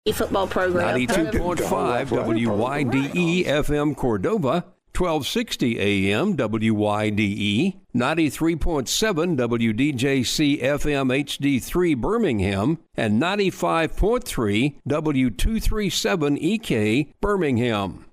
football program. 92.5 WYDE FM Cordova, 1260 AM WYDE, 93.7 WDJC FM HD3 Birmingham, and 95.3 W237 EK Birmingham.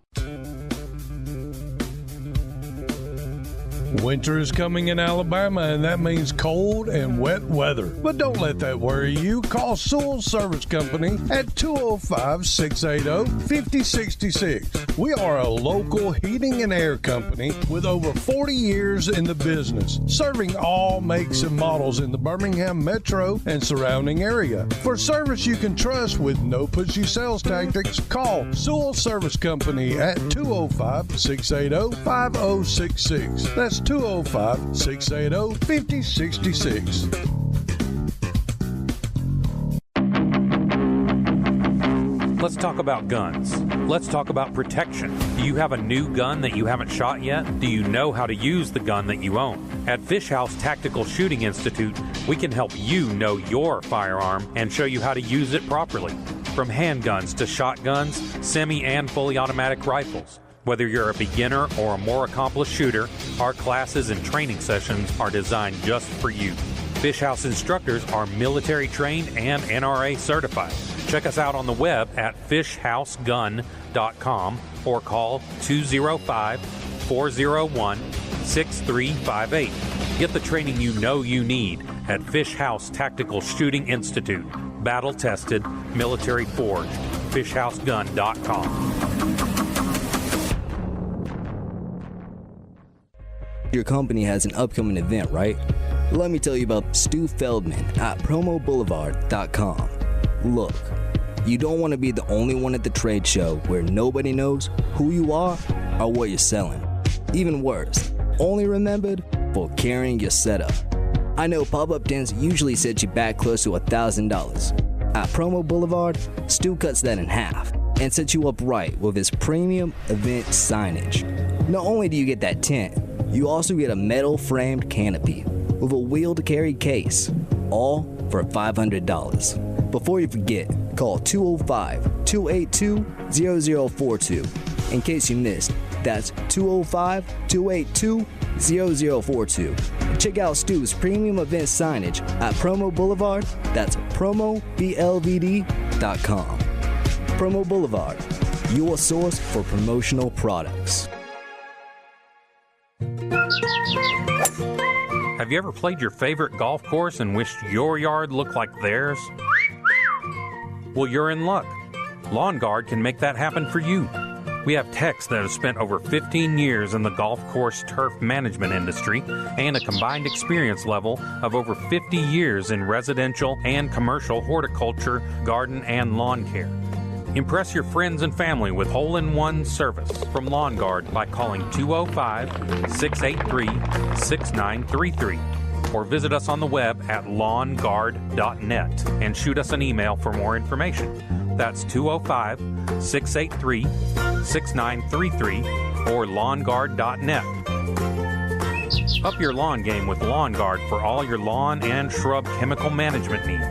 Winter is coming in Alabama, and that means cold and wet weather. But don't let that worry you. Call Sewell Service Company at 205-680-5066. We are a local heating and air company with over 40 years in the business, serving all makes and models in the Birmingham metro and surrounding area. For service you can trust with no pushy sales tactics, call Sewell Service Company at 205-680-5066. That's 205-680-5066. Let's talk about guns. Let's talk about protection. Do you have a new gun that you haven't shot yet? Do you know how to use the gun that you own? At Fish House Tactical Shooting Institute, we can help you know your firearm and show you how to use it properly. From handguns to shotguns, semi and fully automatic rifles. Whether you're a beginner or a more accomplished shooter, our classes and training sessions are designed just for you. Fish House instructors are military trained and NRA certified. Check us out on the web at fishhousegun.com or call 205-401-6358. Get the training you know you need at Fish House Tactical Shooting Institute. Battle tested, military forged. fishhousegun.com. Your company has an upcoming event, right? Let me tell you about Stu Feldman at promoboulevard.com. Look, you don't want to be the only one at the trade show where nobody knows who you are or what you're selling. Even worse, only remembered for carrying your setup. I know pop-up tents usually set you back close to $1,000. At Promo Boulevard, Stu cuts that in half and sets you up right with his premium event signage. Not only do you get that tent, you also get a metal framed canopy with a wheeled carry case, all for $500. Before you forget, call 205-282-0042. In case you missed, that's 205-282-0042. Check out Stu's premium event signage at Promo Boulevard. That's promoblvd.com. Promo Boulevard, your source for promotional products. Have you ever played your favorite golf course and wished your yard looked like theirs? Well, you're in luck. Lawn Guard can make that happen for you. We have techs that have spent over 15 years in the golf course turf management industry and a combined experience level of over 50 years in residential and commercial horticulture, garden, and lawn care. Impress your friends and family with hole-in-one service from Lawn Guard by calling 205-683-6933 or visit us on the web at lawnguard.net and shoot us an email for more information. That's 205-683-6933 or lawnguard.net. Up your lawn game with Lawn Guard for all your lawn and shrub chemical management needs.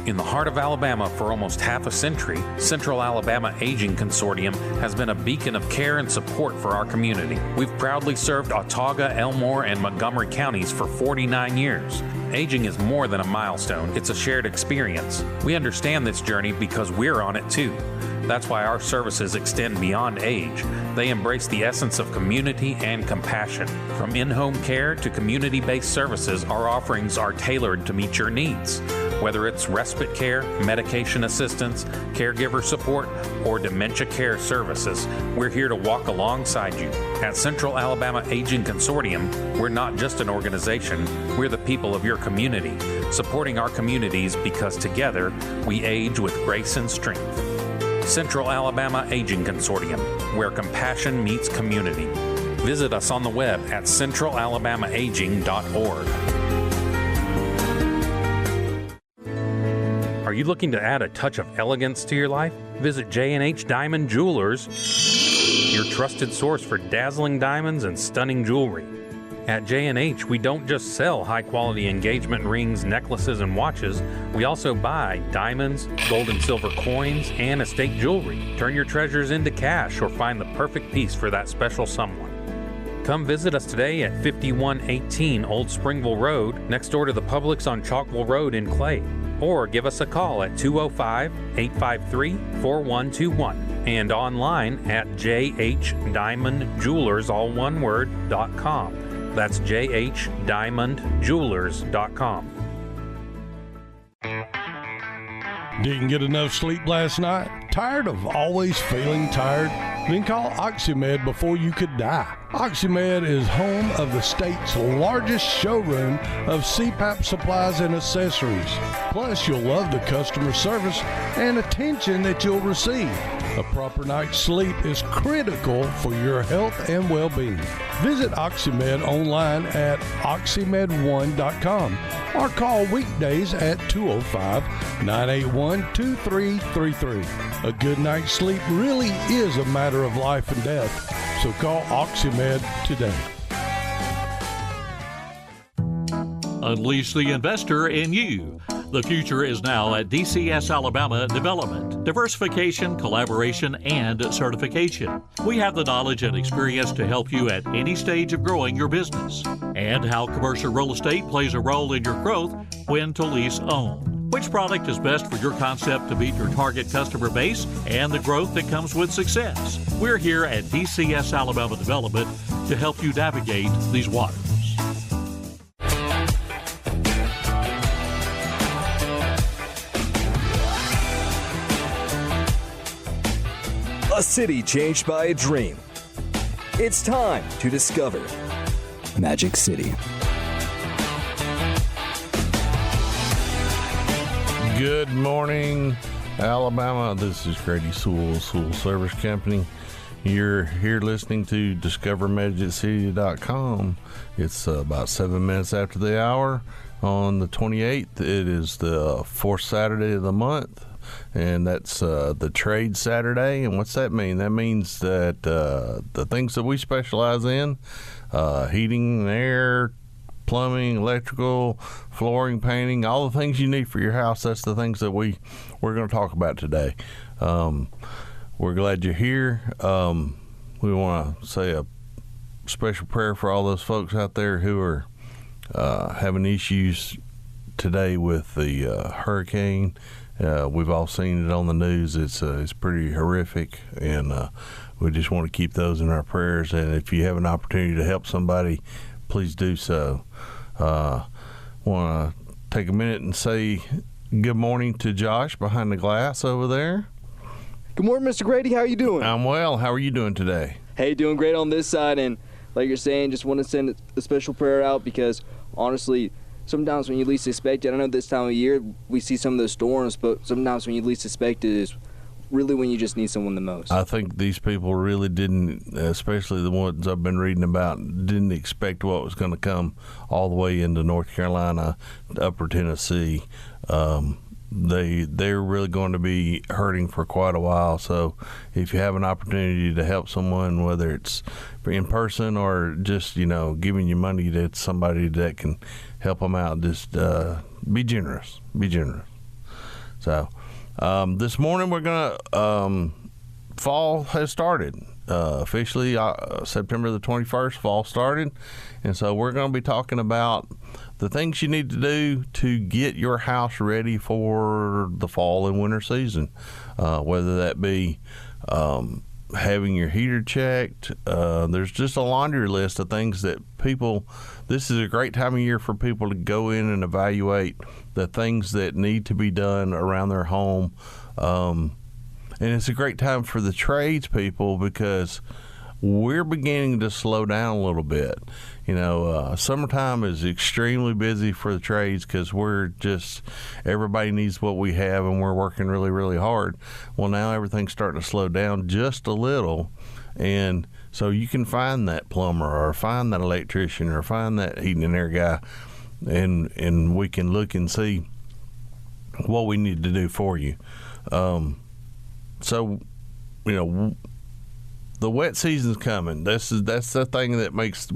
In the heart of Alabama for almost half a century, Central Alabama Aging Consortium has been a beacon of care and support for our community. We've proudly served Autauga, Elmore, and Montgomery counties for 49 years. Aging is more than a milestone, it's a shared experience. We understand this journey because we're on it too. That's why our services extend beyond age. They embrace the essence of community and compassion. From in-home care to community-based services, our offerings are tailored to meet your needs. Whether it's respite care, medication assistance, caregiver support, or dementia care services, we're here to walk alongside you. At Central Alabama Aging Consortium, we're not just an organization, we're the people of your community, supporting our communities because together we age with grace and strength. Central Alabama Aging Consortium, where compassion meets community. Visit us on the web at centralalabamaaging.org. Are you looking to add a touch of elegance to your life? Visit J&H Diamond Jewelers, your trusted source for dazzling diamonds and stunning jewelry. At J&H, we don't just sell high-quality engagement rings, necklaces, and watches. We also buy diamonds, gold and silver coins, and estate jewelry. Turn your treasures into cash or find the perfect piece for that special someone. Come visit us today at 5118 Old Springville Road, next door to the Publix on Chalkville Road in Clay. Or give us a call at 205-853-4121 and online at jhdiamondjewelers.com. That's jhdiamondjewelers.com. Didn't get enough sleep last night? Tired of always feeling tired? Then call OxyMed before you could die. OxyMed is home of the state's largest showroom of CPAP supplies and accessories. Plus, you'll love the customer service and attention that you'll receive. A proper night's sleep is critical for your health and well-being. Visit OxyMed online at oxymed1.com or call weekdays at 205-981-2333. A good night's sleep really is a matter of life and death, so call OxyMed today. Unleash the investor in you. The future is now at DCS Alabama Development. Diversification, collaboration, and certification. We have the knowledge and experience to help you at any stage of growing your business. And how commercial real estate plays a role in your growth, when to lease own. Which product is best for your concept to meet your target customer base and the growth that comes with success. We're here at DCS Alabama Development to help you navigate these waters. A city changed by a dream. It's time to discover Magic City. Good morning, Alabama. This is Grady Sewell, Sewell Services Company. You're here listening to DiscoverMagicCity.com. It's about 7 minutes after the hour on the 28th. It is the fourth Saturday of the month. And that's the trade Saturday. And what's that mean? That means that the things that we specialize in, heating and air, plumbing, electrical, flooring, painting, all the things you need for your house, that's the things that we're going to talk about today. We're glad you're here. We want to say a special prayer for all those folks out there who are having issues today with the hurricane. We've all seen it on the news. It's pretty horrific, and we just want to keep those in our prayers. And if you have an opportunity to help somebody, please do so. Want to take a minute and say good morning to Josh behind the glass over there. Good morning, Mr. Grady. How are you doing? I'm well. How are you doing today? Hey, doing great on this side. And like you're saying, just want to send a special prayer out because, honestly, sometimes when you least expect it, I know this time of year we see some of those storms, but sometimes when you least expect it is really when you just need someone the most. I think these people really didn't, especially the ones I've been reading about, didn't expect what was going to come all the way into North Carolina, upper Tennessee. They're really going to be hurting for quite a while. So if you have an opportunity to help someone, whether it's in person or just, giving you money to somebody that can help them out, just be generous. Be generous. So this morning we're going to, fall has started. Officially, September the 21st, fall started. And so we're going to be talking about the things you need to do to get your house ready for the fall and winter season, whether that be having your heater checked. There's just a laundry list of things that this is a great time of year for people to go in and evaluate the things that need to be done around their home. And it's a great time for the tradespeople because we're beginning to slow down a little bit. Summertime is extremely busy for the trades because everybody needs what we have and we're working really, really hard. Well, now everything's starting to slow down just a little. And so you can find that plumber or find that electrician or find that heating and air guy and we can look and see what we need to do for you. So, the wet season's coming. That's the thing that makes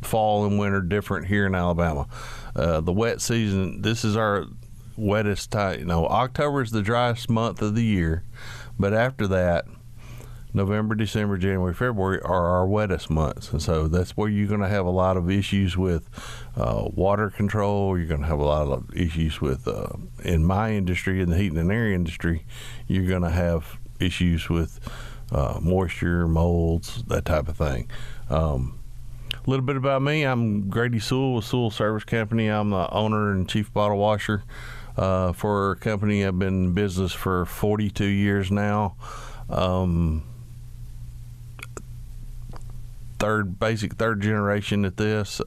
fall and winter different here in Alabama. The wet season, this is our wettest time. October is the driest month of the year, but after that, November, December, January, February are our wettest months. And so that's where you're going to have a lot of issues with water control. You're going to have a lot of issues with, in my industry, in the heating and air industry, you're going to have issues with moisture, molds, that type of thing. A little bit about me. I'm Grady Sewell with Sewell Service Company. I'm the owner and chief bottle washer for a company. I've been in business for 42 years now. Third generation at this.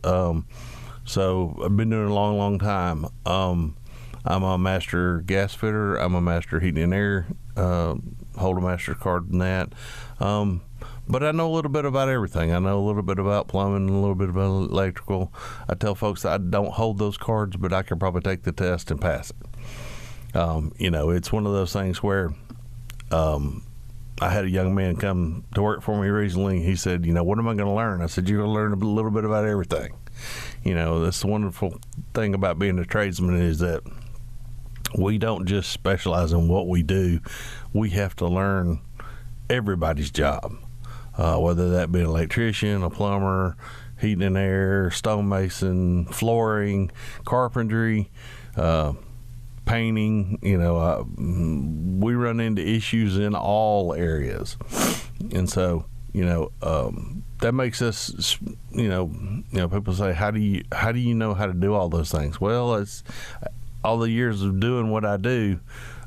So I've been doing it a long time. I'm a master gas fitter. I'm a master heating and air, hold a master's card in that. But I know a little bit about everything. I know a little bit about plumbing, a little bit about electrical. I tell folks that I don't hold those cards, but I can probably take the test and pass it. It's one of those things where I had a young man come to work for me recently. He said, what am I going to learn? I said, you're going to learn a little bit about everything. That's the wonderful thing about being a tradesman is that we don't just specialize in what we do. We have to learn everybody's job, whether that be an electrician, a plumber, heating and air, stonemason, flooring, carpentry, painting. We run into issues in all areas, and so that makes us people say, how do you know how to do all those things? Well, it's all the years of doing what I do,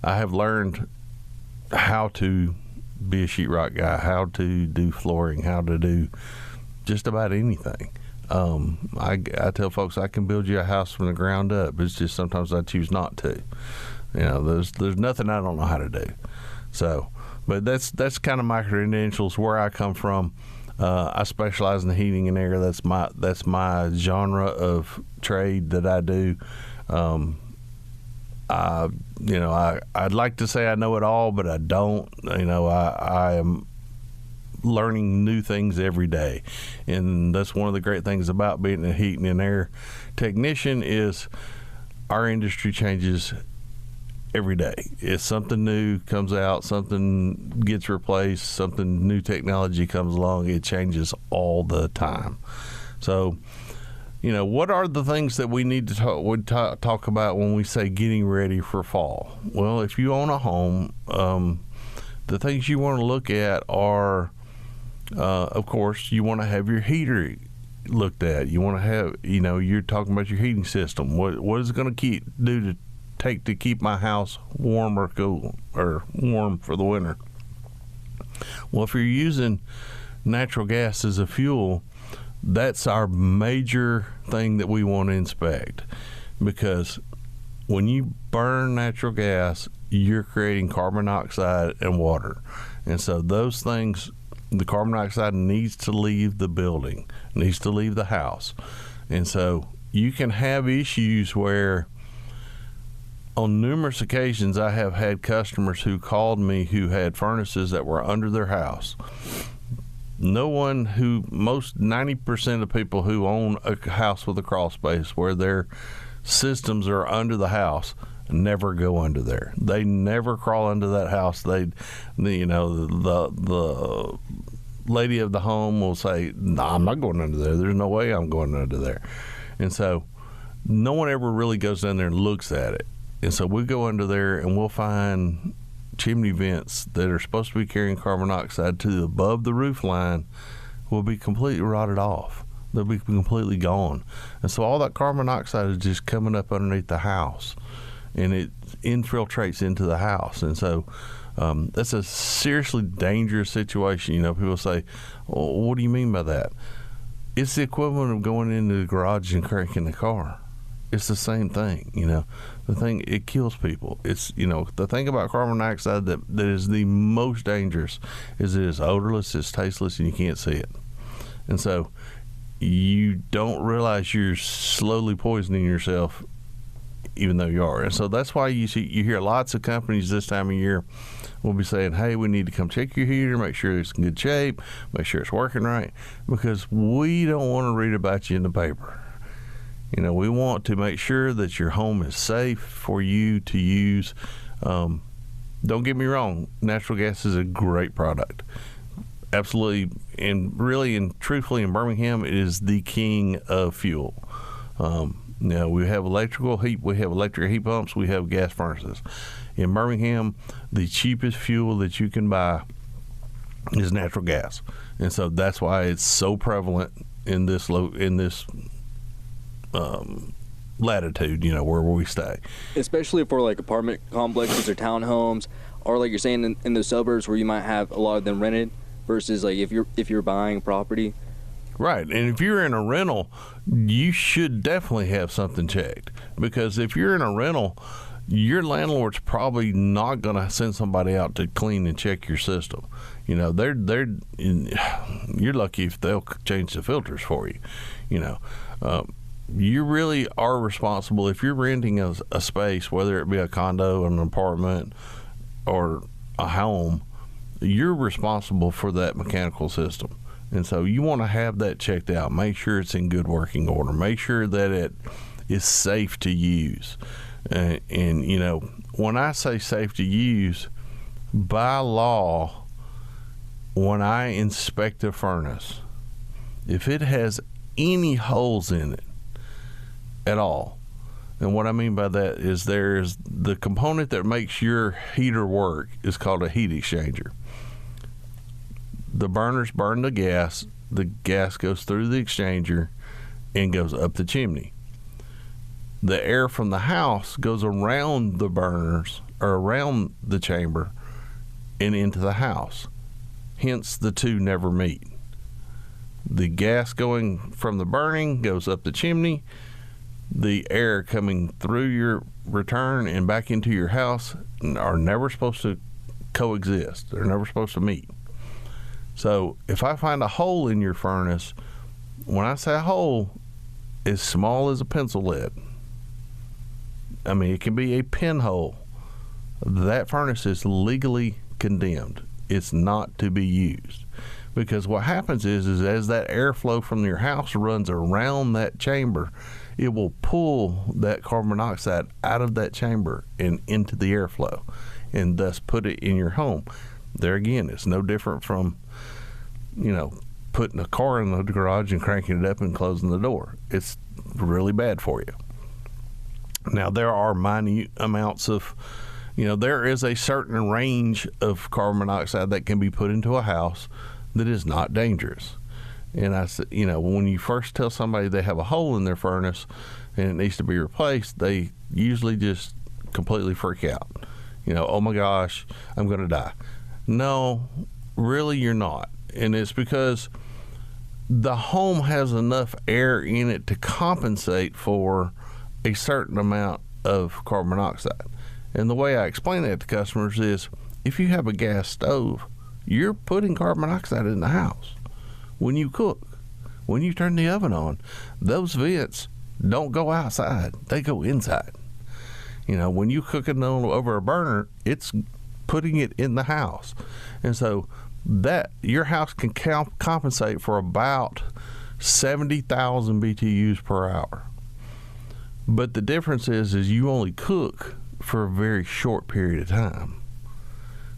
I have learned how to be a sheetrock guy, how to do flooring, how to do just about anything. I tell folks I can build you a house from the ground up. It's just sometimes I choose not to. There's nothing I don't know how to do. So, but that's kind of my credentials, where I come from. I specialize in the heating and air. That's my genre of trade that I do. I'd like to say I know it all, but I don't. I am learning new things every day, and that's one of the great things about being a heating and air technician is our industry changes every day. If something new comes out, something gets replaced, something new technology comes along, it changes all the time. So what are the things that we need to talk about when we say getting ready for fall? Well, if you own a home, the things you want to look at are of course, you want to have your heater looked at. You want to have, you're talking about your heating system. What is it going to take to keep my house warm or cool, or warm for the winter? Well, if you're using natural gas as a fuel, that's our major thing that we want to inspect, because when you burn natural gas, you're creating carbon dioxide and water. And so those things, the carbon dioxide needs to leave the building, needs to leave the house. And so you can have issues where on numerous occasions I have had customers who called me who had furnaces that were under their house. Most 90% of people who own a house with a crawl space where their systems are under the house never go under there. They never crawl under that house. The lady of the home will say, "No, I'm not going under there. There's no way I'm going under there." And so no one ever really goes down there and looks at it. And so we go under there and we'll find chimney vents that are supposed to be carrying carbon dioxide to above the roof line will be completely rotted off. They'll be completely gone. And so all that carbon dioxide is just coming up underneath the house, and it infiltrates into the house. And so that's a seriously dangerous situation. People say, well, what do you mean by that? It's the equivalent of going into the garage and cranking the car. It's the same thing. The thing, it kills people. It's, the thing about carbon dioxide that is the most dangerous is it is odorless, it's tasteless, and you can't see it. And so you don't realize you're slowly poisoning yourself even though you are. And so that's why you hear lots of companies this time of year will be saying, hey, we need to come check your heater, make sure it's in good shape, make sure it's working right, because we don't want to read about you in the paper. You know, we want to make sure that your home is safe for you to use. Don't get me wrong, natural gas is a great product. Absolutely, and really and truthfully in Birmingham, it is the king of fuel. Now, we have electric heat pumps, we have gas furnaces. In Birmingham, the cheapest fuel that you can buy is natural gas. And so that's why it's so prevalent in this latitude, you know, where we stay. Especially for like apartment complexes or townhomes, or like you're saying in the suburbs where you might have a lot of them rented versus like if you're buying property. Right, and if you're in a rental, you should definitely have something checked, because if you're in a rental, your landlord's probably not going to send somebody out to clean and check your system. You know, you're lucky if they'll change the filters for you. You know, you really are responsible if you're renting a space, whether it be a condo, an apartment, or a home. You're responsible for that mechanical system. And so you want to have that checked out. Make sure it's in good working order. Make sure that it is safe to use. And you know, when I say safe to use, by law, when I inspect a furnace, if it has any holes in it at all, and what I mean by that is there's the component that makes your heater work is called a heat exchanger. The burners burn the gas goes through the exchanger and goes up the chimney. The air from the house goes around the burners or around the chamber and into the house. Hence, the two never meet. The gas going from the burning goes up the chimney. The air coming through your return and back into your house are never supposed to coexist. They're never supposed to meet. So if I find a hole in your furnace, when I say a hole, as small as a pencil lead, I mean, it can be a pinhole, that furnace is legally condemned. It's not to be used. Because what happens is as that airflow from your house runs around that chamber, it will pull that carbon monoxide out of that chamber and into the airflow, and thus put it in your home. There again, it's no different from, you know, putting a car in the garage and cranking it up and closing the door. It's really bad for you. Now, there are minute amounts of, you know, there is a certain range of carbon monoxide that can be put into a house that is not dangerous. And I said, you know, when you first tell somebody they have a hole in their furnace and it needs to be replaced, they usually just completely freak out. You know, oh my gosh, I'm going to die. No, really, you're not. And it's because the home has enough air in it to compensate for a certain amount of carbon monoxide. And the way I explain that to customers is, if you have a gas stove, you're putting carbon monoxide in the house. When you cook, when you turn the oven on, those vents don't go outside, they go inside. You know, when you cook it over a burner, it's putting it in the house. And so that your house can compensate for about 70,000 BTUs per hour. But the difference is you only cook for a very short period of time,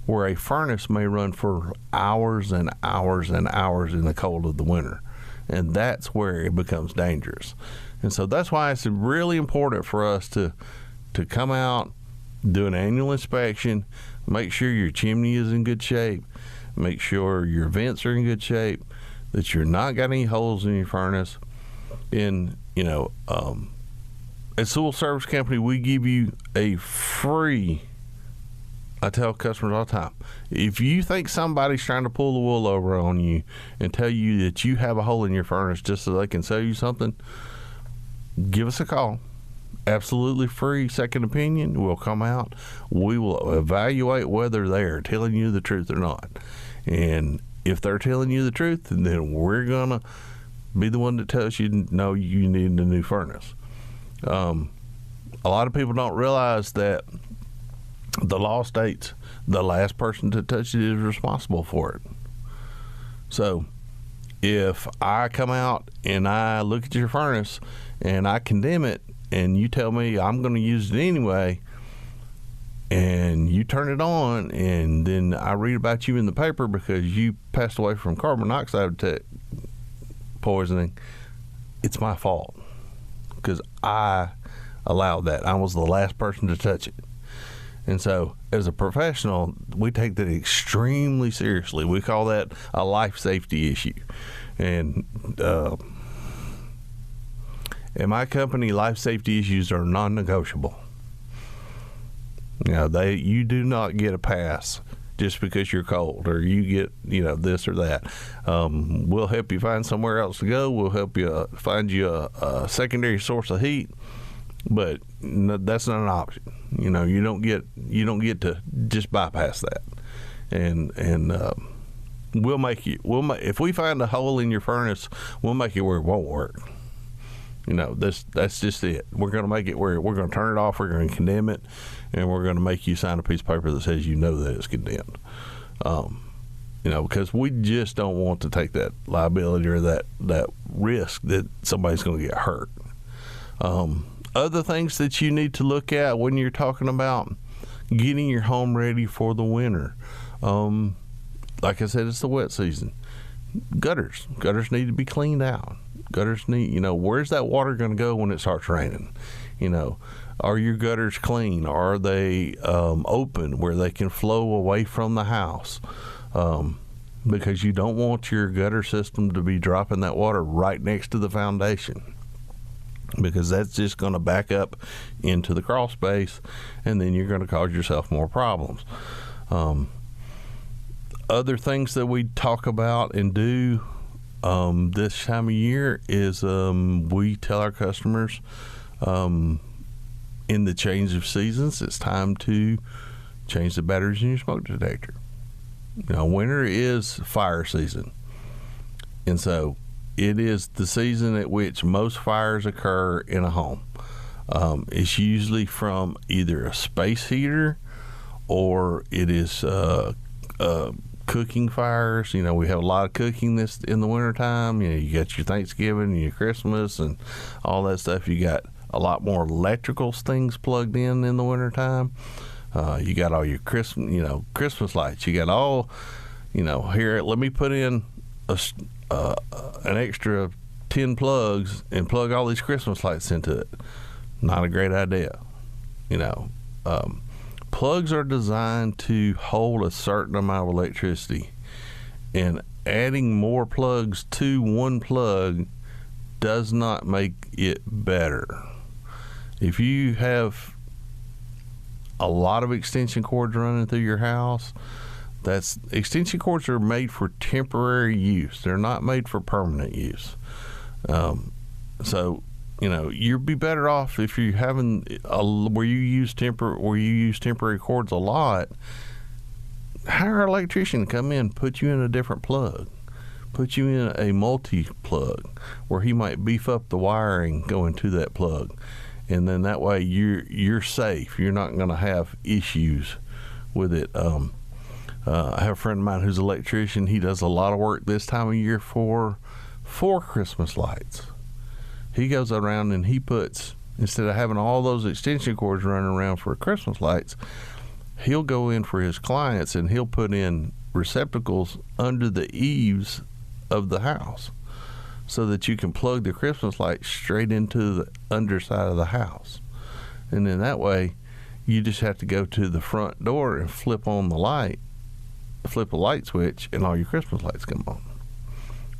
where a furnace may run for hours and hours and hours in the cold of the winter. And that's where it becomes dangerous. And so that's why it's really important for us to come out, do an annual inspection, make sure your chimney is in good shape, make sure your vents are in good shape, that you're not got any holes in your furnace. And, you know, at Sewell Service Company, we give you a free, I tell customers all the time, if you think somebody's trying to pull the wool over on you and tell you that you have a hole in your furnace just so they can sell you something, give us a call. Absolutely free second opinion. We'll come out. We will evaluate whether they are telling you the truth or not. And if they're telling you the truth, then we're going to be the one that tells you, no, you need a new furnace. a lot of people don't realize that the law states the last person to touch it is responsible for it. So if I come out and I look at your furnace and I condemn it, and you tell me I'm going to use it anyway, and you turn it on, and then I read about you in the paper because you passed away from carbon monoxide poisoning, it's my fault because I allowed that. I was the last person to touch it. And so as a professional, we take that extremely seriously. We call that a life safety issue. And in my company, life safety issues are non-negotiable. You do not get a pass just because you're cold or you get, this or that. We'll help you find somewhere else to go. We'll help you find you a secondary source of heat, but that's not an option. You don't get to just bypass that. And if we find a hole in your furnace, we'll make it where it won't work. That's just it. We're going to make it where we're going to turn it off. We're going to condemn it, and we're going to make you sign a piece of paper that says that it's condemned. Because we just don't want to take that liability or that risk that somebody's going to get hurt. Other things that you need to look at when you're talking about getting your home ready for the winter. Like I said, it's the wet season. Gutters need to be cleaned out. Gutters need, where's that water going to go when it starts raining? Are your gutters clean? Are they open where they can flow away from the house? Because you don't want your gutter system to be dropping that water right next to the foundation, because that's just going to back up into the crawl space, and then you're going to cause yourself more problems. Other things that we talk about and do this time of year is we tell our customers in the change of seasons, it's time to change the batteries in your smoke detector. Winter is fire season, and so it is the season at which most fires occur in a home. It's usually from either a space heater or it is cooking fires. We have a lot of cooking this in the wintertime. You got your Thanksgiving and your Christmas and all that stuff. You got a lot more electrical things plugged in the wintertime. You got all your Christmas lights. You got all, here, let me put in an extra 10 plugs and plug all these Christmas lights into it. Not a great idea. Plugs are designed to hold a certain amount of electricity, and adding more plugs to one plug does not make it better. If you have a lot of extension cords running through your house, extension cords are made for temporary use. They're not made for permanent use. So you'd be better off if you're having where you use temporary cords a lot. Hire an electrician to come in, put you in a different plug, put you in a multi-plug where he might beef up the wiring going to that plug, and then that way you're safe. You're not going to have issues with it. I have a friend of mine who's an electrician. He does a lot of work this time of year for Christmas lights. He goes around and he puts, instead of having all those extension cords running around for Christmas lights, he'll go in for his clients and he'll put in receptacles under the eaves of the house so that you can plug the Christmas lights straight into the underside of the house. And then that way, you just have to go to the front door and flip a light switch, and all your Christmas lights come on.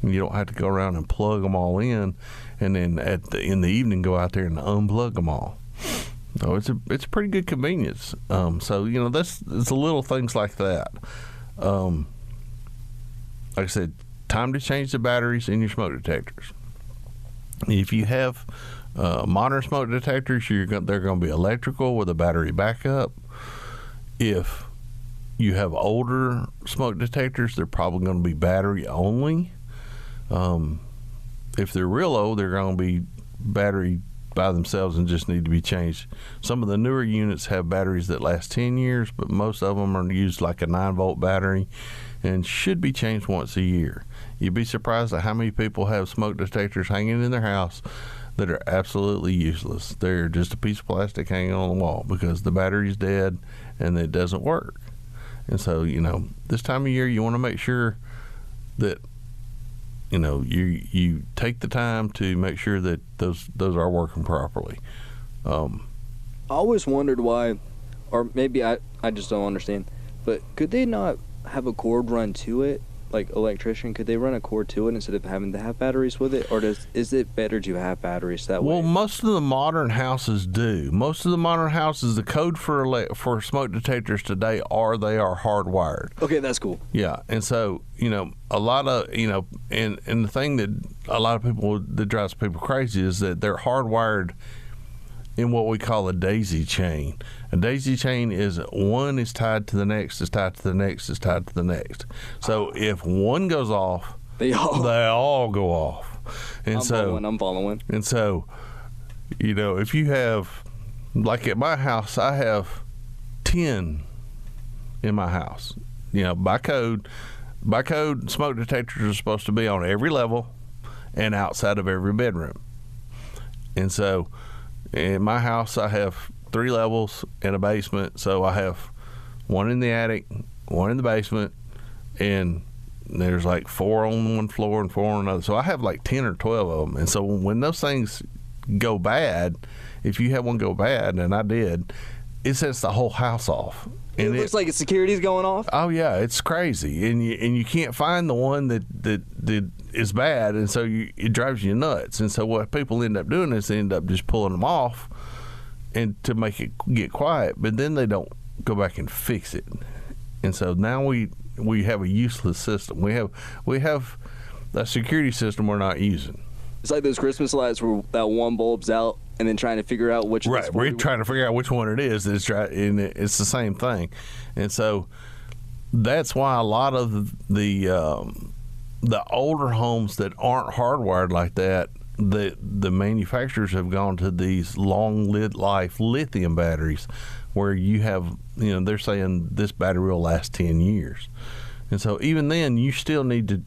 And you don't have to go around and plug them all in, and then in the evening go out there and unplug them all. So it's a pretty good convenience. So it's the little things like that. Like I said, time to change the batteries in your smoke detectors. If you have modern smoke detectors, they're going to be electrical with a battery backup. If you have older smoke detectors, they're probably going to be battery only. If they're real old, they're going to be battery by themselves and just need to be changed. Some of the newer units have batteries that last 10 years, but most of them are used like a 9-volt battery and should be changed once a year. You'd be surprised at how many people have smoke detectors hanging in their house that are absolutely useless. They're just a piece of plastic hanging on the wall because the battery's dead and it doesn't work. And so, this time of year, you want to make sure that, you take the time to make sure that those are working properly. I always wondered why, or maybe I just don't understand, but could they not have a cord run to it? Like electrician, could they run a cord to it instead of having to have batteries with it? Or is it better to have batteries that way? Well, most of the modern houses do. Most of the modern houses, the code for smoke detectors today they are hardwired. Okay, that's cool. Yeah, and so, a lot of, and the thing that a lot of people, that drives people crazy is that they're hardwired in what we call a daisy chain. A daisy chain is one is tied to the next, is tied to the next, is tied to the next. So if one goes off, they all go off. And I'm following. And so, if you have, like at my house, I have 10 in my house. By code, smoke detectors are supposed to be on every level and outside of every bedroom. And so, in my house, I have 3 levels and a basement, so I have one in the attic, one in the basement, and there's like 4 on one floor and 4 on another. So I have like 10 or 12 of them. And so when those things go bad, if you have one go bad, and I did, it sets the whole house off. And it looks like security's going off? Oh, yeah, it's crazy. And you can't find the one that is bad, and so it drives you nuts. And so what people end up doing is they end up just pulling them off and to make it get quiet, but then they don't go back and fix it. And so now we have a useless system. We have a security system we're not using. It's like those Christmas lights where that one bulb's out and then trying to figure out which right. We're trying to figure out which one it is. And it's the same thing. And so that's why a lot of the older homes that aren't hardwired like that, the manufacturers have gone to these long life lithium batteries where you have, they're saying this battery will last 10 years. And so even then, you still need to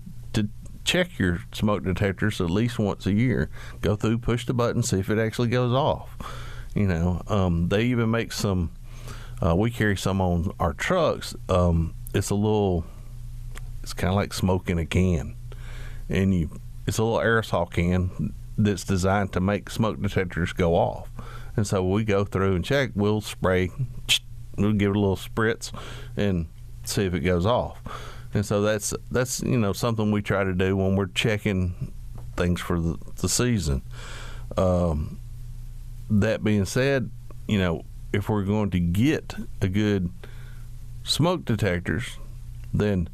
check your smoke detectors at least once a year. Go through, push the button, see if it actually goes off. They even make some, we carry some on our trucks. It's kind of like smoke in a can. And it's a little aerosol can that's designed to make smoke detectors go off. And so we go through and check. We'll spray, we'll give it a little spritz and see if it goes off. And so that's something we try to do when we're checking things for the season. That being said, if we're going to get a good smoke detectors, then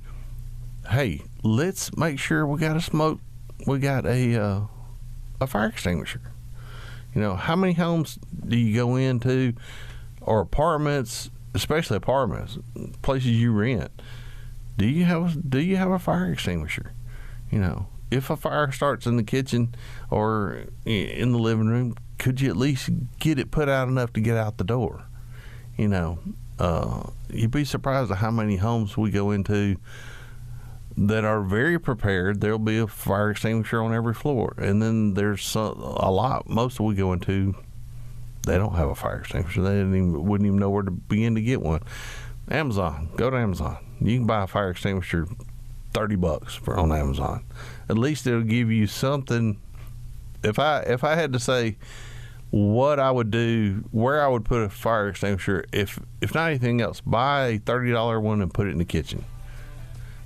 hey, let's make sure we got a fire extinguisher. How many homes do you go into, or apartments, especially apartments, places you rent? Do you have a fire extinguisher? If a fire starts in the kitchen or in the living room, could you at least get it put out enough to get out the door? You'd be surprised at how many homes we go into that are very prepared. There'll be a fire extinguisher on every floor. And then there's most we go into, they don't have a fire extinguisher. They wouldn't even know where to begin to get one. Amazon, go to Amazon. You can buy a fire extinguisher $30 on Amazon. At least it'll give you something. If I had to say what I would do, where I would put a fire extinguisher, if not anything else, buy a $30 one and put it in the kitchen.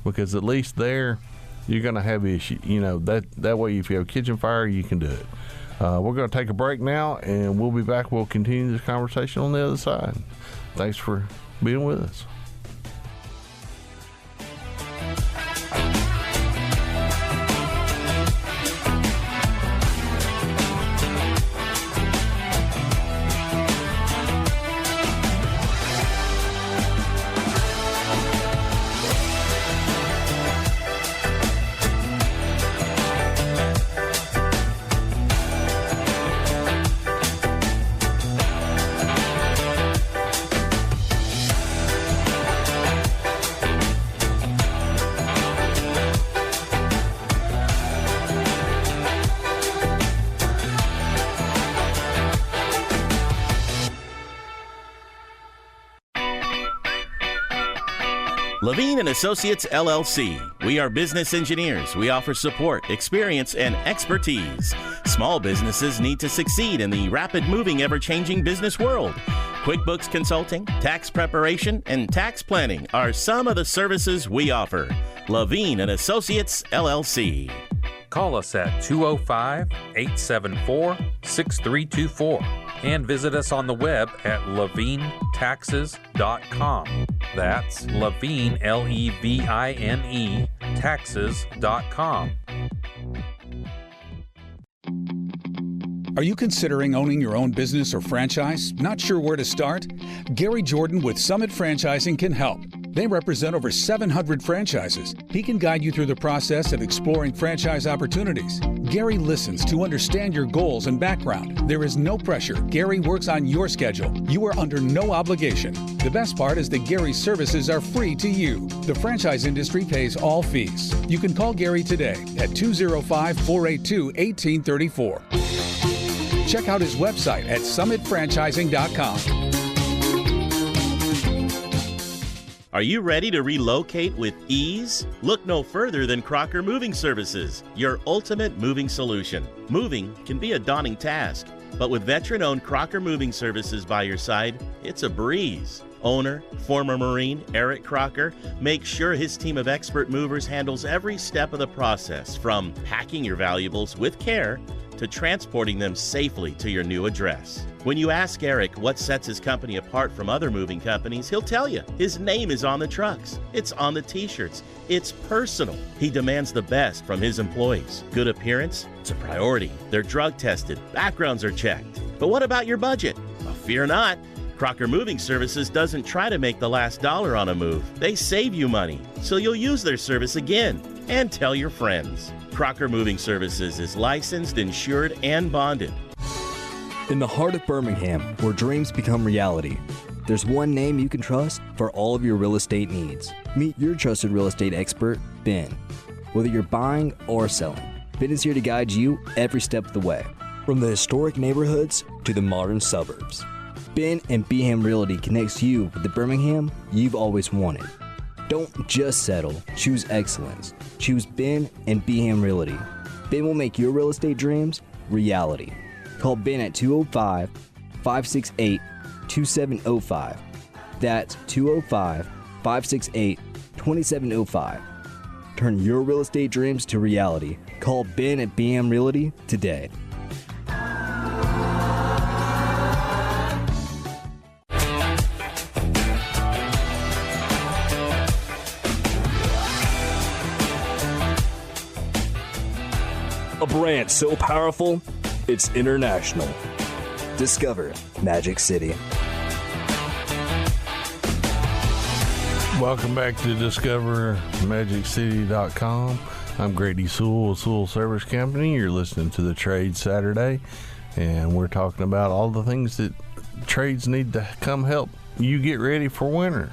Because at least there you're going to have issue. That way if you have a kitchen fire, you can do it. We're going to take a break now, and we'll be back. We'll continue this conversation on the other side. Thanks for being with us. Levine and Associates, LLC. We are business engineers. We offer support, experience, and expertise. Small businesses need to succeed in the rapid moving, ever-changing business world. QuickBooks consulting, tax preparation, and tax planning are some of the services we offer. Levine and Associates, LLC. Call us at 205-874-6324 and visit us on the web at levinetaxes.com. That's Levine, Levine, taxes.com. Are you considering owning your own business or franchise? Not sure where to start? Gary Jordan with Summit Franchising can help. They represent over 700 franchises. He can guide you through the process of exploring franchise opportunities. Gary listens to understand your goals and background. There is no pressure. Gary works on your schedule. You are under no obligation. The best part is that Gary's services are free to you. The franchise industry pays all fees. You can call Gary today at 205-482-1834. Check out his website at summitfranchising.com. Are you ready to relocate with ease? Look no further than Crocker Moving Services, your ultimate moving solution. Moving can be a daunting task, but with veteran-owned Crocker Moving Services by your side, it's a breeze. Owner, former Marine Eric Crocker makes sure his team of expert movers handles every step of the process, from packing your valuables with care to transporting them safely to your new address. When you ask Eric what sets his company apart from other moving companies, he'll tell you. His name is on the trucks. It's on the t-shirts. It's personal. He demands the best from his employees. Good appearance? It's a priority. They're drug tested. Backgrounds are checked. But what about your budget? Well, fear not. Crocker Moving Services doesn't try to make the last dollar on a move. They save you money, so you'll use their service again and tell your friends. Crocker Moving Services is licensed, insured, and bonded. In the heart of Birmingham, where dreams become reality, there's one name you can trust for all of your real estate needs. Meet your trusted real estate expert, Ben. Whether you're buying or selling, Ben is here to guide you every step of the way. From the historic neighborhoods to the modern suburbs, Ben and Beeham Realty connects you with the Birmingham you've always wanted. Don't just settle, choose excellence. Choose Ben and Beeham Realty. Ben will make your real estate dreams reality. Call Ben at 205-568-2705. That's 205-568-2705. Turn your real estate dreams to reality. Call Ben at Beeham Realty today. A brand so powerful, it's international. Discover Magic City. Welcome back to DiscoverMagicCity.com. I'm Grady Sewell with Sewell Service Company. You're listening to the Trade Saturday, and we're talking about all the things that trades need to come help you get ready for winter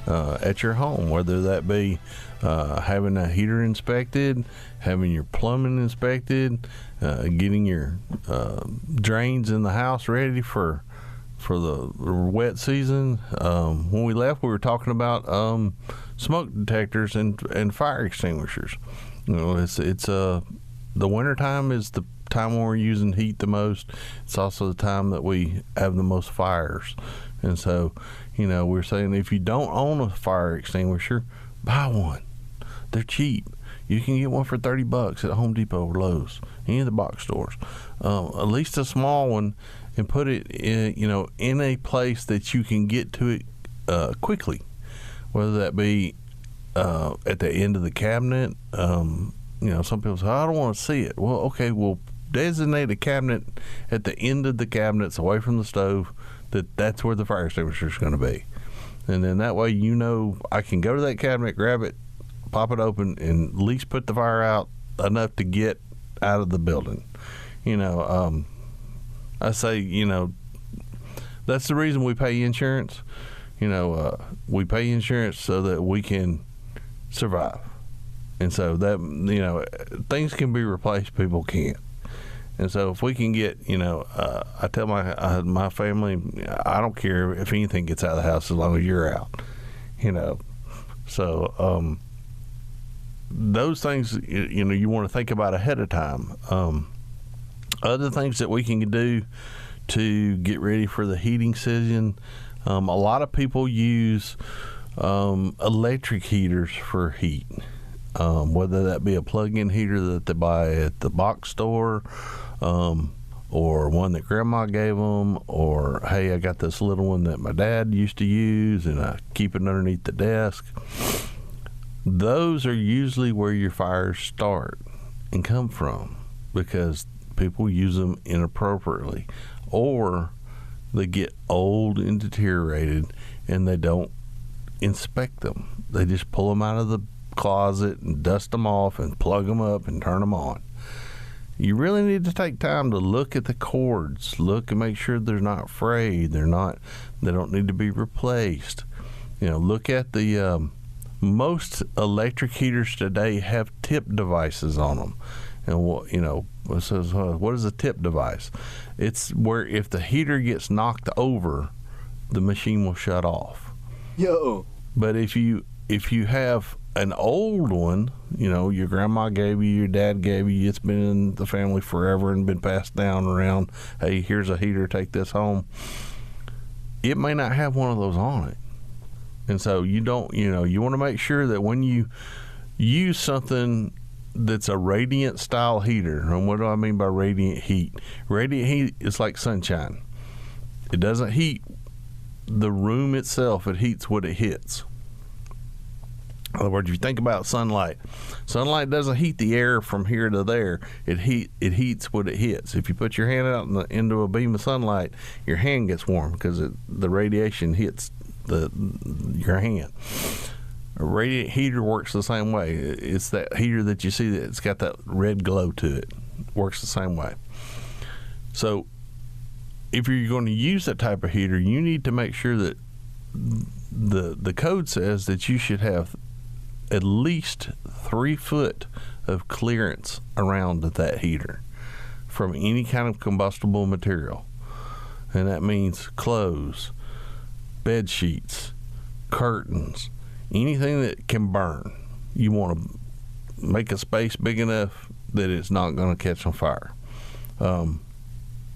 at your home, whether that be having a heater inspected, having your plumbing inspected, getting your drains in the house ready for the wet season. When we left, we were talking about smoke detectors and fire extinguishers. You know, it's the wintertime is the time when we're using heat the most. It's also the time that we have the most fires. And so, you know, we're saying if you don't own a fire extinguisher, buy one. They're cheap. You can get one for $30 at Home Depot or Lowe's, any of the box stores. At least a small one, and put it in a place that you can get to it quickly, whether that be at the end of the cabinet. Some people say, I don't want to see it. Well, okay, we'll designate a cabinet at the end of the cabinets away from the stove that's where the fire extinguisher is going to be. And then that way, I can go to that cabinet, grab it, pop it open, and at least put the fire out enough to get out of the building. I say, that's the reason we pay insurance. We pay insurance so that we can survive. And so that, things can be replaced, people can't. And so if we can get, I tell my family, I don't care if anything gets out of the house as long as you're out, So those things, you want to think about ahead of time. Other things that we can do to get ready for the heating season, a lot of people use electric heaters for heat, whether that be a plug-in heater that they buy at the box store, or one that grandma gave them, or hey, I got this little one that my dad used to use and I keep it underneath the desk. Those are usually where your fires start and come from, because people use them inappropriately, or they get old and deteriorated and they don't inspect them. They just pull them out of the closet and dust them off and plug them up and turn them on. You really need to take time to look at the cords, look and make sure they're not frayed, they don't need to be replaced. Look at the most electric heaters today have tip devices on them. And what is a tip device? It's where if the heater gets knocked over, the machine will shut off. Yo. But if you have an old one, your grandma gave you, your dad gave you, it's been in the family forever and been passed down around, hey, here's a heater, take this home. It may not have one of those on it. And so you want to make sure that when you use something that's a radiant style heater, and what do I mean by radiant heat? Radiant heat is like sunshine. It doesn't heat the room itself, it heats what it hits. In other words, if you think about sunlight doesn't heat the air from here to there. It heats what it hits. If you put your hand out into a beam of sunlight, your hand gets warm because the radiation hits your hand. A radiant heater works the same way. It's that heater that you see that's got that red glow to it. Works the same way. So if you're going to use that type of heater, you need to make sure that the code says that you should have at least 3 foot of clearance around that heater from any kind of combustible material. And that means clothes, bed sheets, curtains, anything that can burn. You want to make a space big enough that it's not going to catch on fire.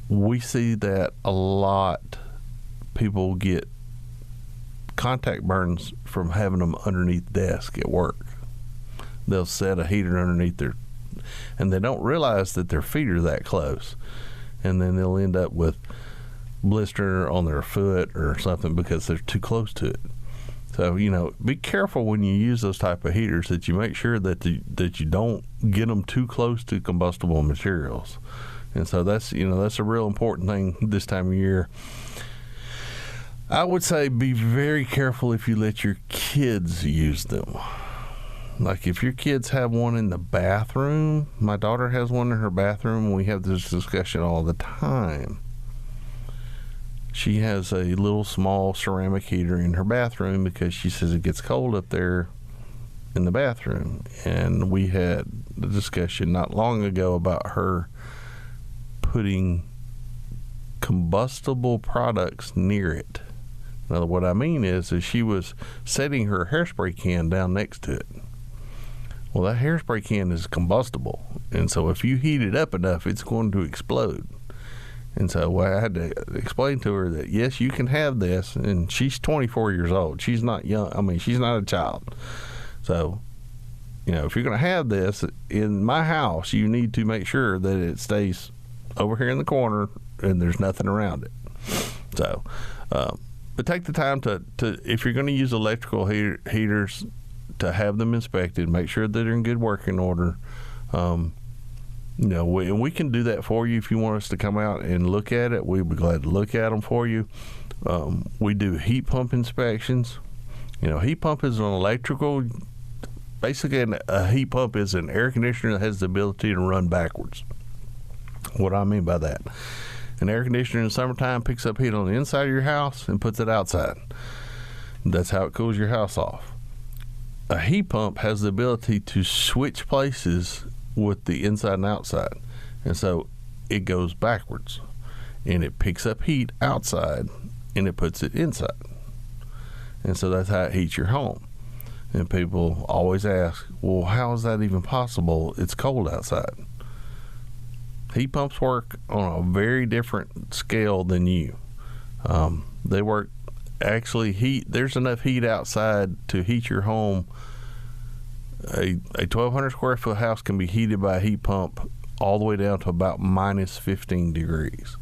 We see that a lot. People get contact burns from having them underneath desk at work. They'll set a heater underneath and they don't realize that their feet are that close, and then they'll end up with blister on their foot or something because they're too close to it. So be careful when you use those type of heaters, that you make sure that you don't get them too close to combustible materials. And so that's a real important thing this time of year. I would say be very careful if you let your kids use them. Like if your kids have one in the bathroom, my daughter has one in her bathroom, and we have this discussion all the time. She has a little small ceramic heater in her bathroom because she says it gets cold up there in the bathroom. And we had the discussion not long ago about her putting combustible products near it. Now, what I mean is she was setting her hairspray can down next to it. Well, that hairspray can is combustible, and so if you heat it up enough, it's going to explode. And so I had to explain to her that, yes, you can have this, and she's 24 years old. She's not young. She's not a child. So, if you're going to have this in my house, you need to make sure that it stays over here in the corner and there's nothing around it. So, but take the time to if you're going to use electrical heaters, to have them inspected, make sure that they're in good working order. And we can do that for you if you want us to come out and look at it. We'd be glad to look at them for you. We do heat pump inspections. Heat pump is an electrical. Basically, a heat pump is an air conditioner that has the ability to run backwards. What do I mean by that? An air conditioner in the summertime picks up heat on the inside of your house and puts it outside. That's how it cools your house off. A heat pump has the ability to switch places with the inside and outside. And so it goes backwards. And it picks up heat outside and it puts it inside. And so that's how it heats your home. And people always ask, well, how is that even possible? It's cold outside. Heat pumps work on a very different scale than you. They work actually there's enough heat outside to heat your home. A 1,200 square foot house can be heated by a heat pump all the way down to about minus 15 degrees.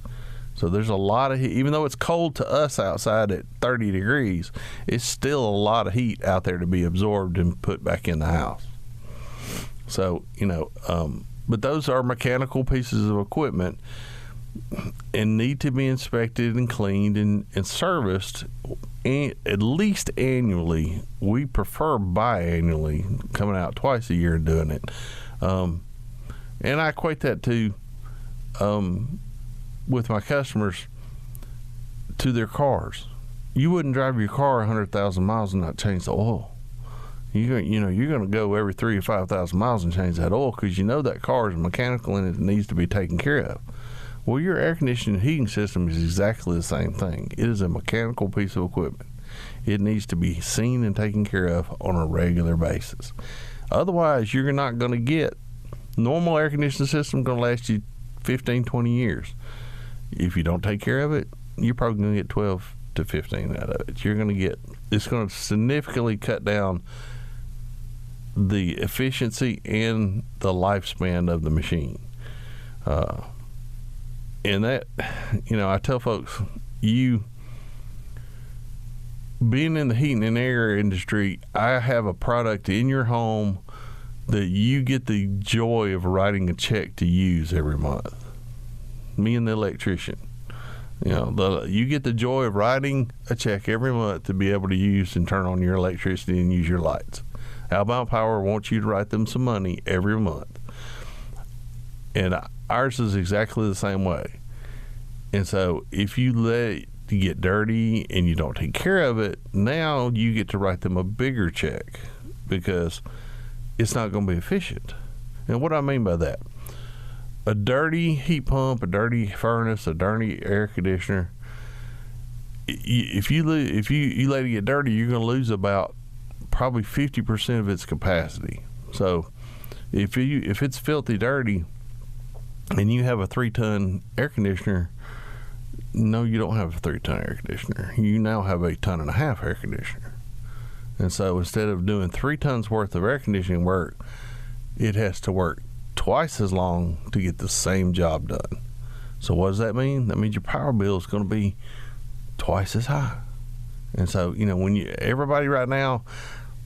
So there's a lot of heat. Even though it's cold to us outside at 30 degrees, it's still a lot of heat out there to be absorbed and put back in the house. So, but those are mechanical pieces of equipment and need to be inspected and cleaned and serviced at least annually. We prefer biannually, coming out twice a year and doing it. And I equate that to, with my customers, to their cars. You wouldn't drive your car 100,000 miles and not change the oil. You're going to go every 3,000 to 5,000 miles and change that oil because that car is mechanical and it needs to be taken care of. Well, your air conditioning and heating system is exactly the same thing. It is a mechanical piece of equipment. It needs to be seen and taken care of on a regular basis. Otherwise, you're not going to get normal air conditioning system going to last you 15, 20 years. If you don't take care of it, you're probably going to get 12 to 15 out of it. It's going to significantly cut down the efficiency and the lifespan of the machine. And that, I tell folks, you being in the heating and air industry, I have a product in your home that you get the joy of writing a check to use every month. Me and the electrician. You get the joy of writing a check every month to be able to use and turn on your electricity and use your lights. Alabama Power wants you to write them some money every month. And ours is exactly the same way. And so if you let it get dirty and you don't take care of it, now you get to write them a bigger check because it's not going to be efficient. And what do I mean by that? A dirty heat pump, a dirty furnace, a dirty air conditioner, if you let it get dirty, you're going to lose about probably 50% of its capacity. So if it's filthy dirty and you have a 3-ton air conditioner, no, you don't have a 3-ton air conditioner. You now have a 1.5 ton air conditioner. And so instead of doing 3 tons worth of air conditioning work, it has to work twice as long to get the same job done. So what does that mean? That means your power bill is going to be twice as high. And so, everybody right now,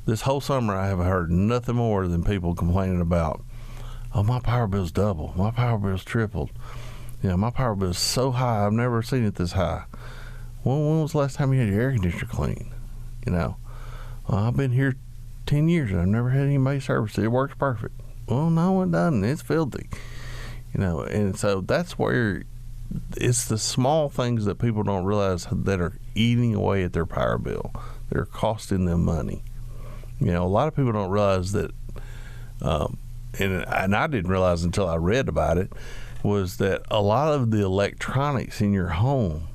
this whole summer, I have heard nothing more than people complaining about, oh, my power bill's double. My power bill's tripled. My power bill's so high, I've never seen it this high. Well, when was the last time you had your air conditioner cleaned? Well, I've been here 10 years and I've never had anybody service it. It works perfect. Well, no, it doesn't. It's filthy. And so that's where it's the small things that people don't realize that are eating away at their power bill. They're costing them money. A lot of people don't realize that, and I didn't realize until I read about it, was that a lot of the electronics in your home,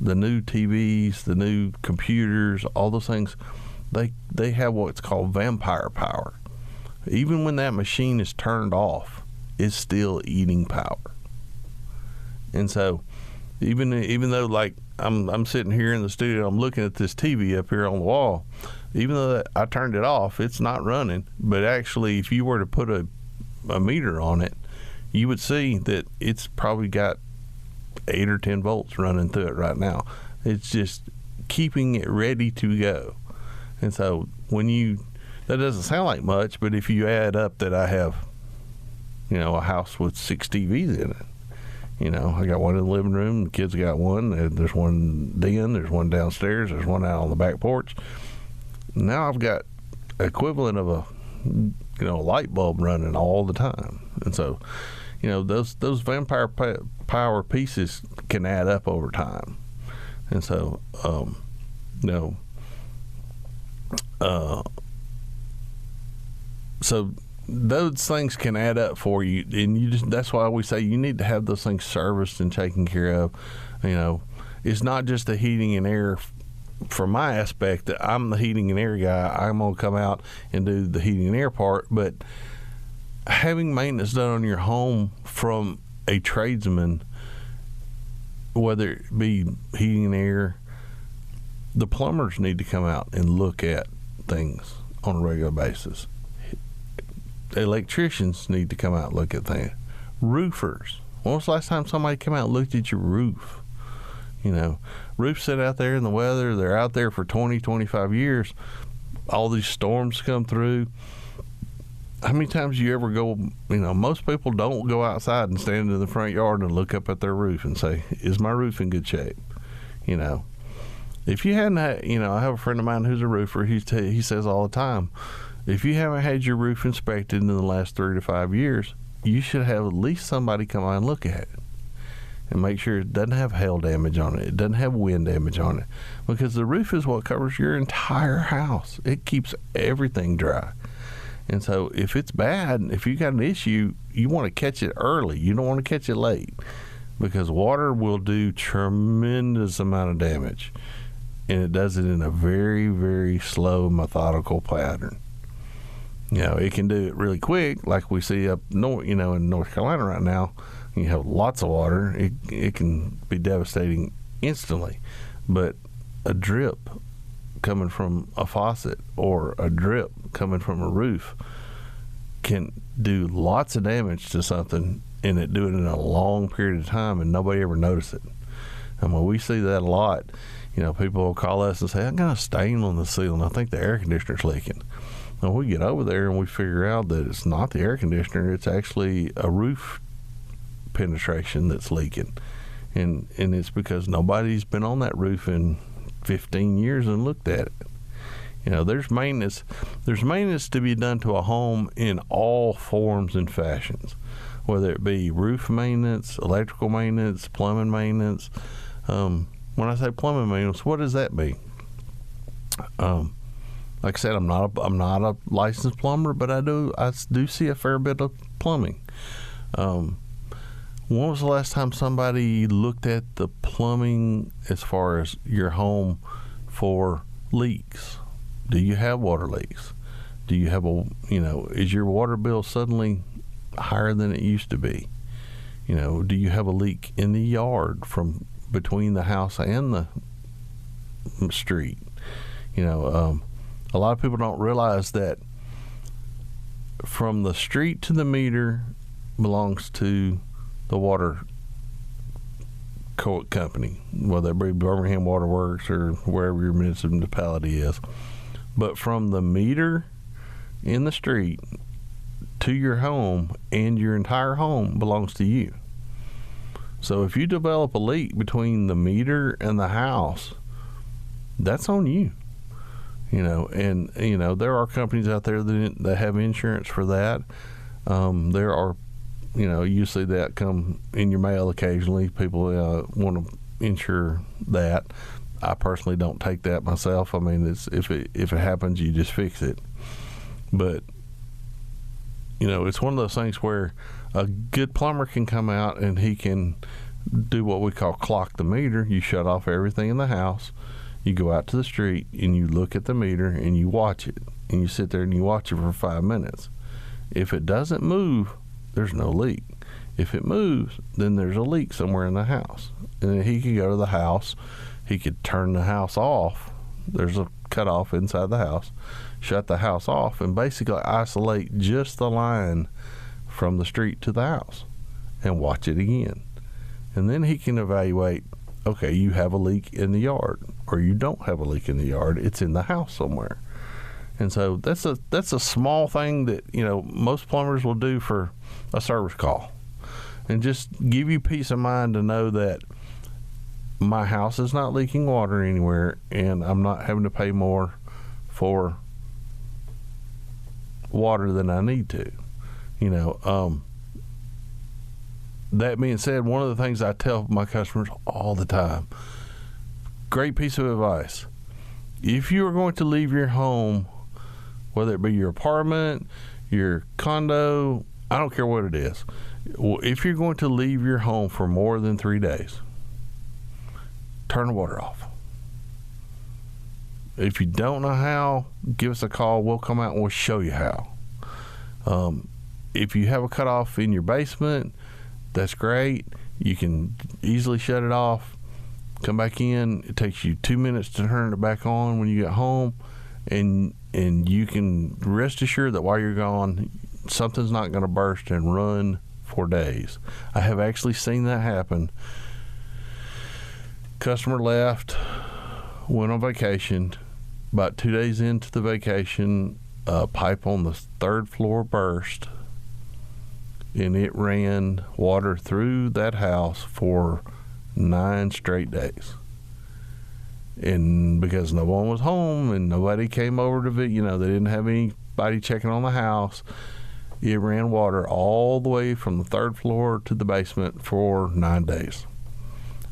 the new TVs, the new computers, all those things, they have what's called vampire power. Even when that machine is turned off, it's still eating power. And so even though, like, I'm sitting here in the studio, I'm looking at this TV up here on the wall, even though I turned it off, it's not running. But actually, if you were to put a meter on it, you would see that it's probably got 8 or 10 volts running through it right now. It's just keeping it ready to go. And so that doesn't sound like much, but if you add up that I have, a house with 6 TVs in it, I got one in the living room, the kids got one, there's one den, there's one downstairs, there's one out on the back porch. Now I've got equivalent of a light bulb running all the time. And so, those vampire power pieces can add up over time. And so, so those things can add up for you, and that's why we say you need to have those things serviced and taken care of. It's not just the heating and air from my aspect, I'm the heating and air guy. I'm going to come out and do the heating and air part. But having maintenance done on your home from a tradesman, whether it be heating and air, the plumbers need to come out and look at things on a regular basis. Electricians need to come out and look at things. Roofers. When was the last time somebody came out and looked at your roof? Roofs sit out there in the weather. They're out there for 20, 25 years. All these storms come through. How many times you ever go, most people don't go outside and stand in the front yard and look up at their roof and say, is my roof in good shape? If you hadn't had, I have a friend of mine who's a roofer. He says all the time, if you haven't had your roof inspected in the last 3 to 5 years, you should have at least somebody come out and look at it and make sure it doesn't have hail damage on it. It doesn't have wind damage on it, because the roof is what covers your entire house. It keeps everything dry. And so if it's bad, if you got an issue, you want to catch it early. You don't want to catch it late, because water will do tremendous amount of damage, and it does it in a very, very slow, methodical pattern. It can do it really quick, like we see up north, in North Carolina right now. You have lots of water. It can be devastating instantly. But a drip coming from a faucet or a drip coming from a roof can do lots of damage to something, and it do it in a long period of time, and nobody ever noticed it. And when we see that a lot, people will call us and say, I got a stain on the ceiling. I think the air conditioner's leaking. And we get over there and we figure out that it's not the air conditioner. It's actually a roof penetration that's leaking. And it's because nobody's been on that roof in 15 years and looked at it. There's maintenance to be done to a home in all forms and fashions, whether it be roof maintenance, electrical maintenance, plumbing maintenance. When I say plumbing maintenance, what does that mean? Like I said, I'm not a licensed plumber, but I do see a fair bit of plumbing. When was the last time somebody looked at the plumbing as far as your home for leaks? Do you have water leaks? Do you have is your water bill suddenly higher than it used to be? Do you have a leak in the yard from between the house and the street? A lot of people don't realize that from the street to the meter belongs to the water company, whether it be Birmingham Water Works or wherever your municipality is. But from the meter in the street to your home, and your entire home belongs to you. So if you develop a leak between the meter and the house, that's on you. There are companies out there that have insurance for that. There are, you see that come in your mail occasionally. People want to insure that. I personally don't take that myself. I mean, if it happens, you just fix it. But it's one of those things where a good plumber can come out and he can do what we call clock the meter. You shut off everything in the house. You go out to the street and you look at the meter and you watch it, and you sit there and you watch it for 5 minutes. If it doesn't move, there's no leak. If it moves, then there's a leak somewhere in the house. And then he could go to the house. He could turn the house off. There's a cutoff inside the house. Shut the house off and basically isolate just the line from the street to the house and watch it again. And then he can evaluate, okay, you have a leak in the yard, or you don't have a leak in the yard. It's in the house somewhere. And so that's a small thing that, most plumbers will do for a service call, and just give you peace of mind to know that my house is not leaking water anywhere, and I'm not having to pay more for water than I need to. That being said, one of the things I tell my customers all the time, great piece of advice. If you are going to leave your home, whether it be your apartment, your condo, I don't care what it is. If you're going to leave your home for more than 3 days, turn the water off. if you don't know how, give us a call. We'll come out and we'll show you how. If you have a cutoff in your basement, that's great. You can easily shut it off, come back in. It takes you 2 minutes to turn it back on when you get home, and you can rest assured that while you're gone, something's not going to burst and run for days. I have actually seen that happen. Customer left, went on vacation. About 2 days into the vacation, a pipe on the 3rd floor burst, and it ran water through that house for 9 straight days. And because no one was home and nobody came over to visit, they didn't have anybody checking on the house, it ran water all the way from the 3rd floor to the basement for 9 days.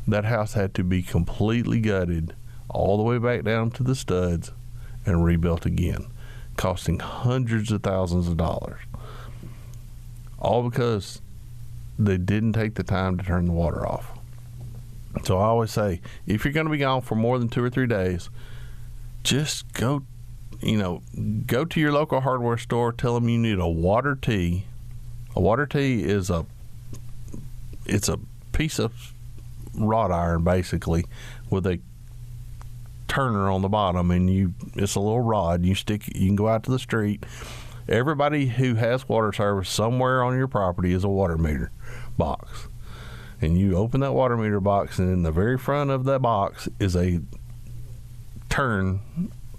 That house had to be completely gutted all the way back down to the studs and rebuilt again, costing hundreds of thousands of dollars. All because they didn't take the time to turn the water off. So I always say, if you're going to be gone for more than 2 or 3 days, just go to your local hardware store, tell them you need a water tee. A water tee is it's a piece of wrought iron, basically, with a turner on the bottom, and it's a little rod. You can go out to the street. Everybody who has water service somewhere on your property is a water meter box. And you open that water meter box, and in the very front of that box is a turn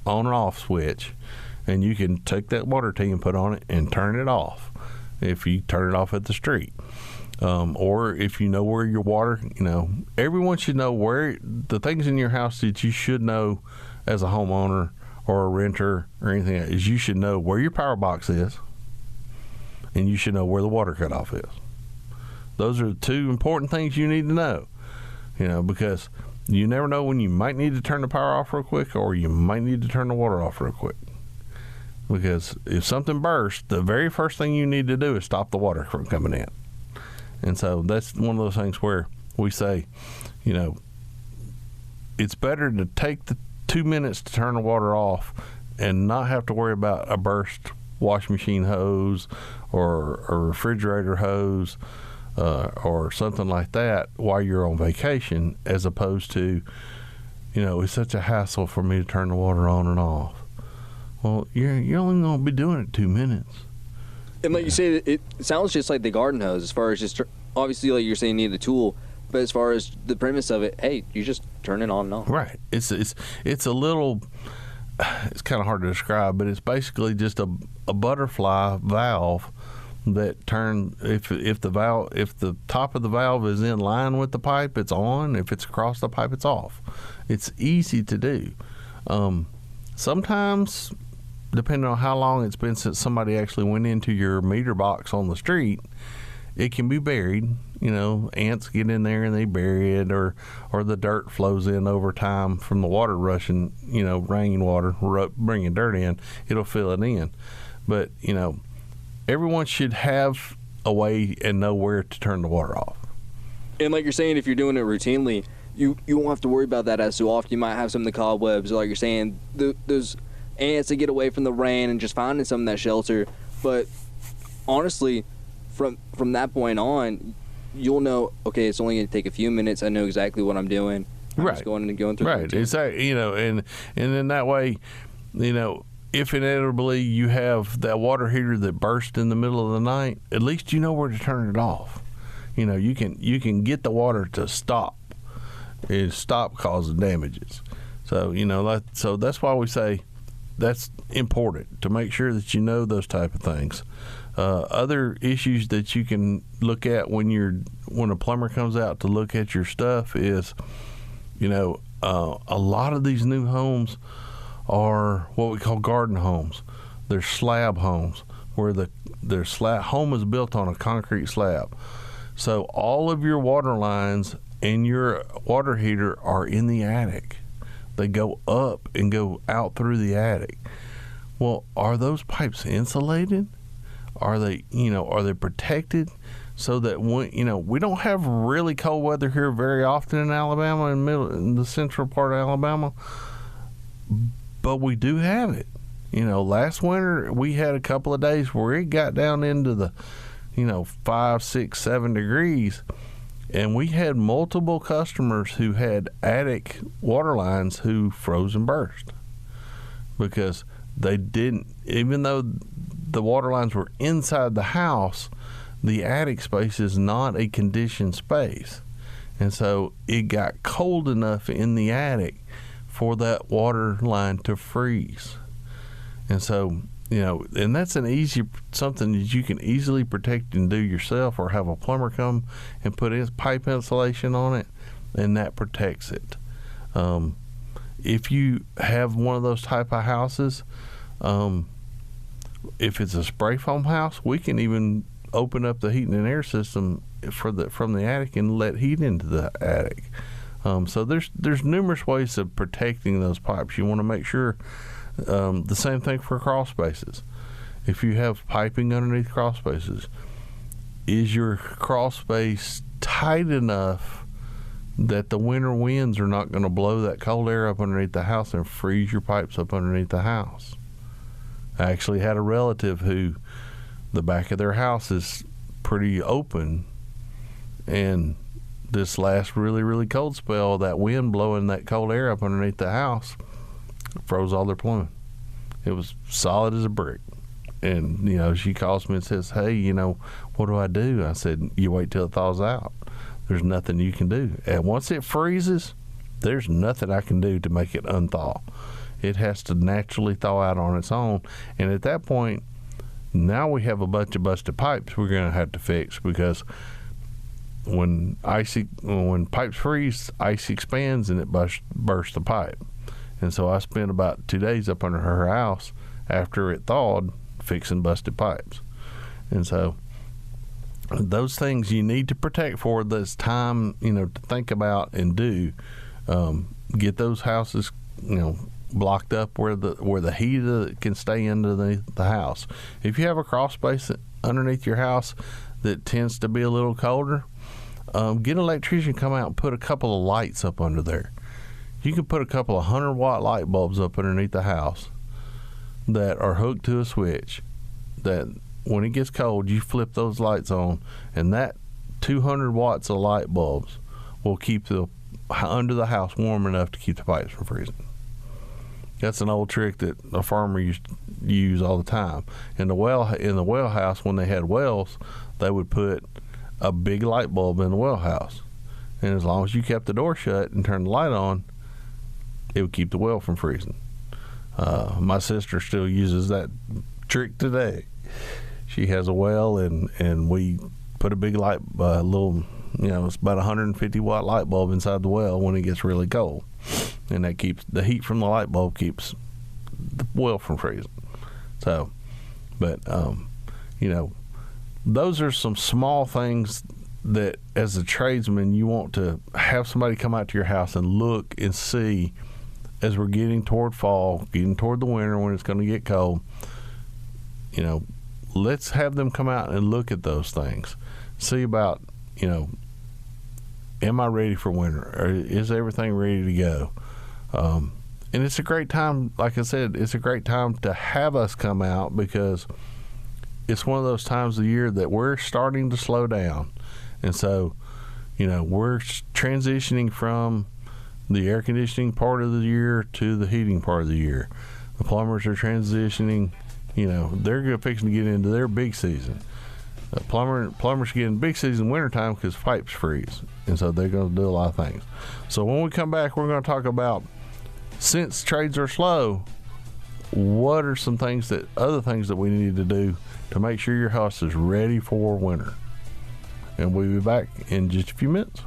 on and off switch. And you can take that water tee and put on it and turn it off if you turn it off at the street. Or if you know where your water, everyone should know where the things in your house that you should know as a homeowner or a renter or anything is you should know where your power box is, and you should know where the water cutoff is. Those are the 2 important things you need to know, because you never know when you might need to turn the power off real quick or you might need to turn the water off real quick. Because if something bursts, the very first thing you need to do is stop the water from coming in. And so that's one of those things where we say, it's better to take the 2 minutes to turn the water off and not have to worry about a burst washing machine hose or a refrigerator hose or something like that while you're on vacation, as opposed to, it's such a hassle for me to turn the water on and off. Well, you're only going to be doing it 2 minutes. And like you say, it sounds just like the garden hose, as far as just, obviously, like you're saying, you need the tool, but as far as the premise of it, hey, you just turn it on and off. Right. It's a little, it's kind of hard to describe, but it's basically just a butterfly valve that turn, if the top of the valve is in line with the pipe, it's on. If it's across the pipe, it's off. It's easy to do. Sometimes, depending on how long it's been since somebody actually went into your meter box on the street, it can be buried. Ants get in there and they bury it, or the dirt flows in over time from the water rushing, rain water, bringing dirt in, it'll fill it in. But, everyone should have a way and know where to turn the water off. And like you're saying, if you're doing it routinely, you won't have to worry about that as so often. You might have some of the cobwebs, or like you're saying, those ants that get away from the rain and just finding some of that shelter. But honestly, from that point on, you'll know, okay, it's only going to take a few minutes. I know exactly what I'm doing. I'm just going through. Right. It's that, and in that way, if inevitably you have that water heater that burst in the middle of the night, at least you know where to turn it off. You can get the water to stop causing damages. So so that's why we say that's important, to make sure that you know those type of things. Other issues that you can look at when a plumber comes out to look at your stuff is, a lot of these new homes are what we call garden homes. They're slab homes where their home is built on a concrete slab. So all of your water lines and your water heater are in the attic. They go up and go out through the attic. Well, are those pipes insulated? Are they protected so that when, we don't have really cold weather here very often in Alabama, in the central part of Alabama, but we do have it. Last winter we had a couple of days where it got down into the 5, 6, 7 degrees, and we had multiple customers who had attic water lines who froze and burst because they didn't, even though the water lines were inside the house, the attic space is not a conditioned space, and so it got cold enough in the attic for that water line to freeze. And so, and that's something that you can easily protect and do yourself, or have a plumber come and put pipe insulation on it, and that protects it. If you have one of those type of houses, if it's a spray foam house, we can even open up the heating and air system from the attic and let heat into the attic. So there's numerous ways of protecting those pipes. You want to make sure. The same thing for crawl spaces. If you have piping underneath crawl spaces, is your crawl space tight enough that the winter winds are not going to blow that cold air up underneath the house and freeze your pipes up underneath the house? I actually had a relative who the back of their house is pretty open, and this last really, really cold spell, that wind blowing that cold air up underneath the house froze all their plumbing. It was solid as a brick. And, she calls me and says, hey, what do I do? I said, you wait till it thaws out. There's nothing you can do. And once it freezes, there's nothing I can do to make it unthaw. It has to naturally thaw out on its own. And at that point, now we have a bunch of busted pipes we're going to have to fix, because when pipes freeze, ice expands and it bursts the pipe. And so I spent about 2 days up under her house after it thawed fixing busted pipes. And so those things you need to protect for. There's time, to think about and do. Get those houses, blocked up where the heat can stay underneath the house. If you have a crawl space underneath your house that tends to be a little colder, get an electrician to come out and put a couple of lights up under there. You can put a couple of 100-watt light bulbs up underneath the house that are hooked to a switch, that when it gets cold, you flip those lights on, and that 200 watts of light bulbs will keep the under the house warm enough to keep the pipes from freezing. That's an old trick that a farmer used to use all the time. In the well house, when they had wells, they would put a big light bulb in the well house, and as long as you kept the door shut and turned the light on, it would keep the well from freezing. My sister still uses that trick today. She has a well, and we put a big light, it's about 150 watt light bulb inside the well when it gets really cold, and that keeps the heat from the light bulb keeps the well from freezing. So, but those are some small things that, as a tradesman, you want to have somebody come out to your house and look and see. As we're getting toward fall, getting toward the winter when it's going to get cold, let's have them come out and look at those things. See about, am I ready for winter? Or is everything ready to go? And it's a great time, like I said, it's a great time to have us come out, because it's one of those times of the year that we're starting to slow down. And so, we're transitioning from the air conditioning part of the year to the heating part of the year. The plumbers are transitioning, they're fixing to get into their big season. Plumbers get in big season wintertime because pipes freeze, and so they're going to do a lot of things. So when we come back, we're going to talk about, since trades are slow, what are some other things that we need to do to make sure your house is ready for winter. And we'll be back in just a few minutes.